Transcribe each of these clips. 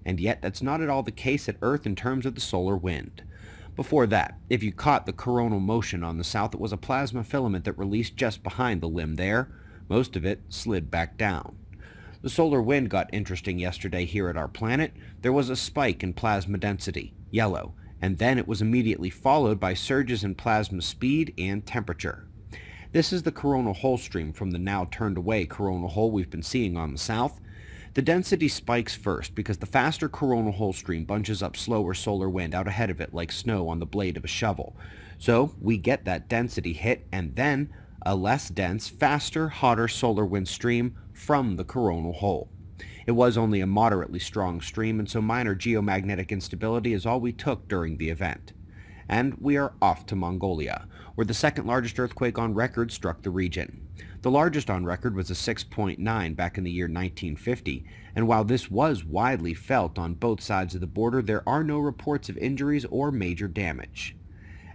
and yet that's not at all the case at Earth in terms of the solar wind. Before that, if you caught the coronal motion on the south, it was a plasma filament that released just behind the limb there. Most of it slid back down. The solar wind got interesting yesterday here at our planet. There was a spike in plasma density, yellow, and then it was immediately followed by surges in plasma speed and temperature. This is the coronal hole stream from the now turned away coronal hole we've been seeing on the south. The density spikes first because the faster coronal hole stream bunches up slower solar wind out ahead of it like snow on the blade of a shovel. So we get that density hit and then a less dense, faster, hotter solar wind stream from the coronal hole. It was only a moderately strong stream, and so minor geomagnetic instability is all we took during the event. And we are off to Mongolia, where the second largest earthquake on record struck the region. The largest on record was a 6.9 back in the year 1950, and while this was widely felt on both sides of the border, there are no reports of injuries or major damage.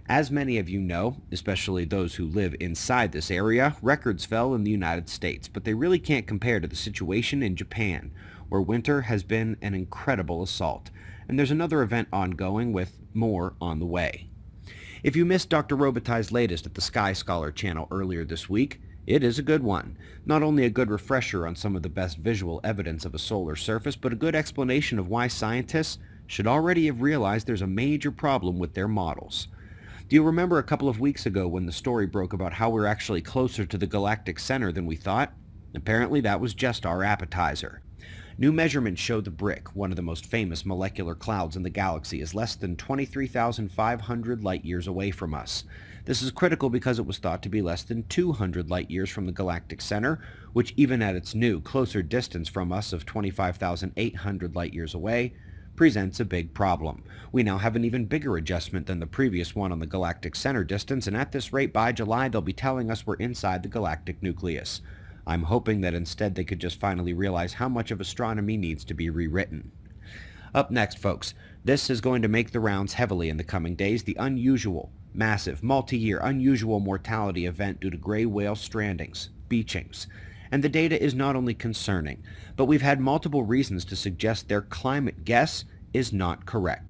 As many of you know, especially those who live inside this area, records fell in the United States, but they really can't compare to the situation in Japan, where winter has been an incredible assault, and there's another event ongoing with more on the way. If you missed Dr. Robitaille's latest at the Sky Scholar channel earlier this week, it is a good one. Not only a good refresher on some of the best visual evidence of a solar surface, but a good explanation of why scientists should already have realized there's a major problem with their models. Do you remember a couple of weeks ago when the story broke about how we're actually closer to the galactic center than we thought? Apparently that was just our appetizer. New measurements show the Brick, one of the most famous molecular clouds in the galaxy, is less than 23,500 light-years away from us. This is critical because it was thought to be less than 200 light-years from the galactic center, which even at its new, closer distance from us of 25,800 light-years away, presents a big problem. We now have an even bigger adjustment than the previous one on the galactic center distance, and at this rate by July they'll be telling us we're inside the galactic nucleus. I'm hoping that instead they could just finally realize how much of astronomy needs to be rewritten. Up next, folks, this is going to make the rounds heavily in the coming days, the unusual, massive, multi-year, unusual mortality event due to gray whale strandings, beachings. And the data is not only concerning, but we've had multiple reasons to suggest their climate guess is not correct.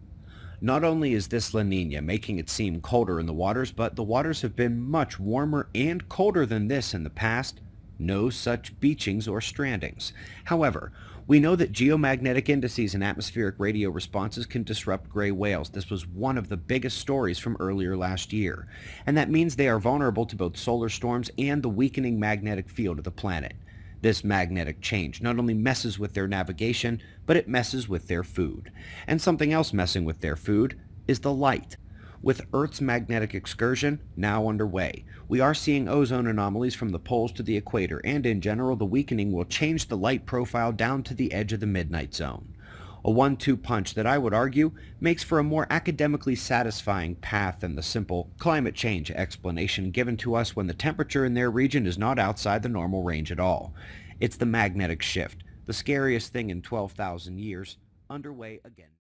Not only is this La Nina making it seem colder in the waters, but the waters have been much warmer and colder than this in the past. No such beachings or strandings. However, we know that geomagnetic indices and atmospheric radio responses can disrupt gray whales. This was one of the biggest stories from earlier last year, and that means they are vulnerable to both solar storms and the weakening magnetic field of the planet. This magnetic change not only messes with their navigation, but it messes with their food. And something else messing with their food is the light. With Earth's magnetic excursion now underway, we are seeing ozone anomalies from the poles to the equator, and in general the weakening will change the light profile down to the edge of the midnight zone. A 1-2 punch that I would argue makes for a more academically satisfying path than the simple climate change explanation given to us when the temperature in their region is not outside the normal range at all. It's the magnetic shift, the scariest thing in 12,000 years, underway again.